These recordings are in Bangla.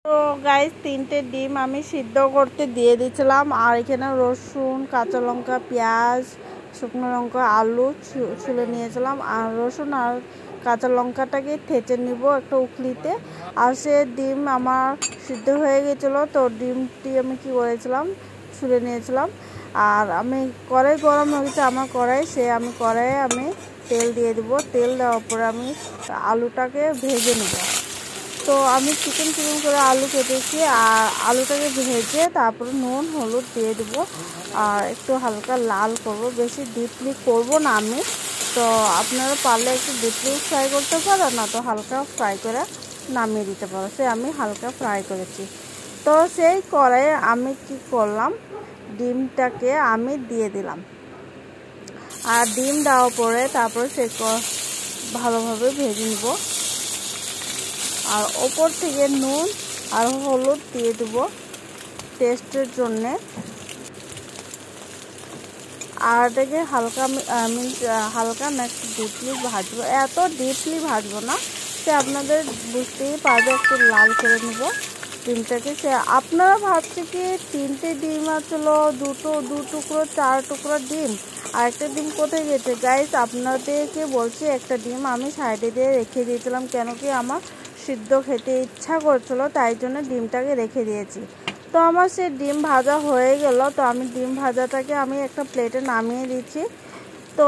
তো গাইস 3টে ডিম আমি সিদ্ধ করতে দিয়ে দিয়েছিলাম আর এখানে রসুন কাঁচা লঙ্কা পেঁয়াজ শুকনো লঙ্কা আলু ছুলে নিয়েছিলাম আর রসুন আর কাঁচা লঙ্কাটাকে থেঁচে নিব একটা উখলিতে। আর সে ডিম আমার সিদ্ধ হয়ে গেছিলো, তো ডিমটি আমি কি করেছিলাম ছুলে নিয়েছিলাম। আর আমি কড়াই গরম হয়ে গেছে আমার কড়াই, আমি কড়াইয়ে আমি তেল দিয়ে দেব। তেল দেওয়ার পরে আমি আলুটাকে ভেজে নেব। তো আমি চিকেন করে আলু কেটেছি আর আলুটাকে ভেজে তারপরে নুন হলুদ দিয়ে দেবো আর একটু হালকা লাল করব, বেশি ডিপলি করব না আমি। তো আপনারা পারলে একটু ডিপলি ফ্রাই করতে পারো, না তো হালকা ফ্রাই করে নামিয়ে দিতে পারো। আমি হালকা ফ্রাই করেছি। তো সেই কড়াইয়ে আমি কি করলাম, ডিমটাকে আমি দিয়ে দিলাম আর ডিম দেওয়ার পরে তারপরে ভালোভাবে ভেজে নিব। আর ওপর থেকে নুন আর হলুদ দিয়ে দেবো টেস্টের জন্যে। আর এটাকে হালকা না একটু ডিপলি ভাজবো, এত ডিপলি ভাজবো না, আপনাদের বুঝতেই পারবে। একটু লাল করে নেব ডিমটাকে। আপনারা ভাবছে কি 3টে ডিম আসলো, দু টুকরো 4 টুকরো ডিম, আর একটা ডিম কোথায় গেছে গাইস? আপনাদেরকে বলছি একটা ডিম আমি সাইডে দিয়ে রেখে দিয়েছিলাম, কেন কি আমার সিদ্ধ খেতে ইচ্ছা করছিল, তাই জন্য ডিমটাকে রেখে দিয়েছি। তো আমার সে ডিম ভাজা হয়ে গেল। তো আমি ডিম ভাজাটাকে আমি একটা প্লেটে নামিয়ে দিচ্ছি। তো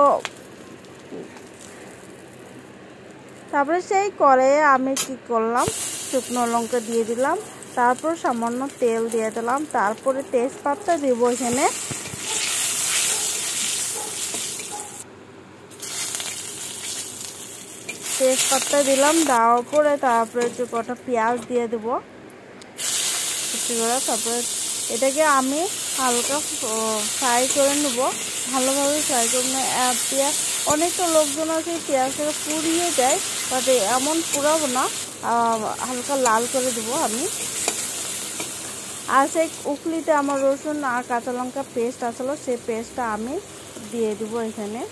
তারপরে সেই কড়াইয়ে আমি কি করলাম, শুকনো লঙ্কা দিয়ে দিলাম, তারপর সামান্য তেল দিয়ে দিলাম, তারপরে তেজপাতা দিব। এখানে তেজপাতা দিলাম, দেওয়ার পরে তারপরে কটা পেঁয়াজ দিয়ে দেবো কুচি করে। তারপরে এটাকে আমি হালকা ফ্রাই করে নেব, ভালোভাবে ফ্রাই করে নেব। পেঁয়াজ অনেকটা লোকজন আছে পেঁয়াজটাকে পুড়িয়ে দেয়, বাট এমন পুড়াবো না, হালকা লাল করে দেবো আমি। আর সেই উখলিতে আমার রসুন আর কাঁচা লঙ্কা পেস্ট আসলো, সেই পেস্টটা আমি দিয়ে দেবো এখানে।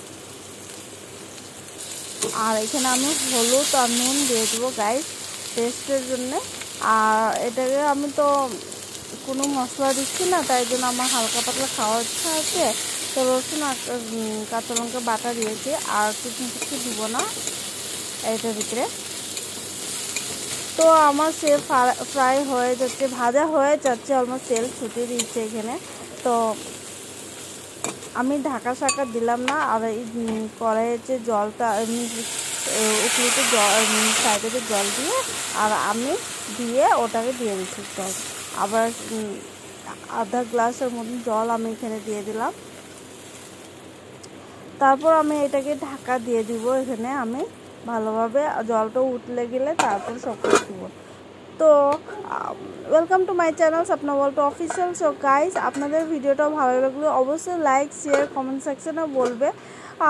আর এখানে আমি হলুদ আর নুন দিয়ে দেবো গাইস টেস্টের জন্যে। আর এটাকে আমি তো কোনো মশলা দিচ্ছি না, তাই জন্য আমার হালকা পাতলা খাওয়ার ইচ্ছা আছে, তো রসুন আর কাঁচা লঙ্কা বাটা দিয়েছি, আর কিছু দিব না এইটার ভিতরে। তো আমার সে ফ্রাই হয়ে যাচ্ছে, ভাজা হয়ে যাচ্ছে, অলমোস্ট তেল ছুটিয়ে দিচ্ছে এখানে। তো আমি ঢাকা দিলাম না। আর এই কড়াইয়ের যে জলটা উখলিতে সাইডে জল দিয়ে আর আমি দিয়ে ওটাকে দিয়ে দিচ্ছি জল, আবার আধা গ্লাসের মতন জল আমি এখানে দিয়ে দিলাম। তারপর আমি এটাকে ঢাকা দিয়ে দিব এখানে। আমি ভালোভাবে জলটা উতলে গেলে তারপর সব কিছু দেবো। তো welcome to my channel Swapna world official. So guys, আপনাদের ভিডিওটা ভালো লাগলে অবশ্যই লাইক শেয়ার কমেন্ট সেকশনে বলবে,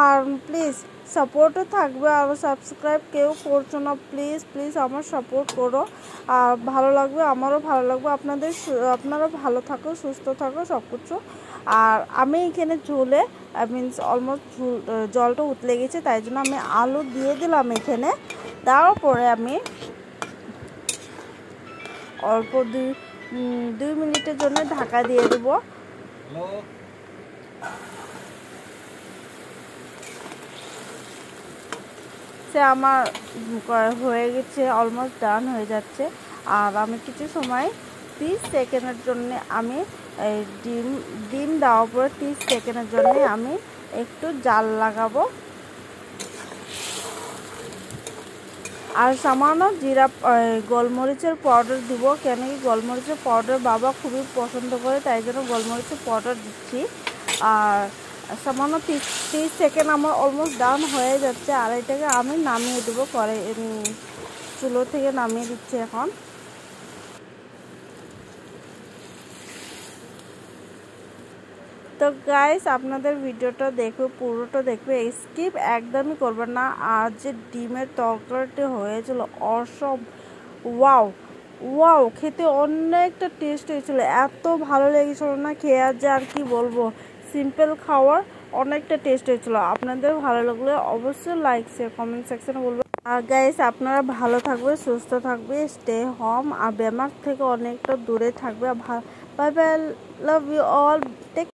আর প্লিজ সাপোর্টও থাকবে। আর সাবস্ক্রাইব কেউ করছো না, প্লিজ আমার সাপোর্ট করো। আর ভালো লাগবে, আমারও ভালো লাগবে। আপনারা ভালো থাকো, সুস্থ থাকো, সব কিছু। আর আমি এখানে ঝোলে মিনস অলমোস্ট জলটা উতলে গেছে, তাই জন্য আমি আলু দিয়ে দিলাম এখানে। দেওয়ার পরে আমি অল্প 2 মিনিটের জন্য ঢাকা দিয়ে দেবো। আমার হয়ে গেছে, অলমোস্ট ডান হয়ে যাচ্ছে। আর আমি কিছু সময় 30 সেকেন্ডের জন্য আমি ডিম দেওয়ার পরে 30 সেকেন্ডের জন্য আমি একটু জাল লাগাবো। আর সামান্য গোলমরিচের পাউডার দিব, কেন কি গোলমরিচের পাউডার বাবা খুবই পছন্দ করে, তাই জন্য গোলমরিচের পাউডার দিচ্ছি। আর সামান্য 30 সেকেন্ড আমার অলমোস্ট ডান হয়ে যাচ্ছে। আর এটাকে আমি নামিয়ে দেবো, পরে চুলো থেকে নামিয়ে দিচ্ছি এখন। তো গাইস, আপনাদের ভিডিওটা দেখবে, পুরোটা দেখবে, স্কিপ একদমই করবেন না। আর যে ডিমের তরকারিটা হয়েছিল অসম, ওয়াও খেতে অনেকটা টেস্ট হয়েছিল, এত ভালো লেগেছিল না খেয়ে, আর কি বলবো, সিম্পল খাওয়ার অনেকটা টেস্ট হয়েছিল। আপনাদের ভালো লাগলে অবশ্যই লাইক শেয়ার কমেন্ট সেকশনে বলবেন। আর গাইস আপনারা ভালো থাকবে, সুস্থ থাকবে, স্টে হোম, আর বেমার থেকে অনেকটা দূরে থাকবে। Bye bye, love you all, take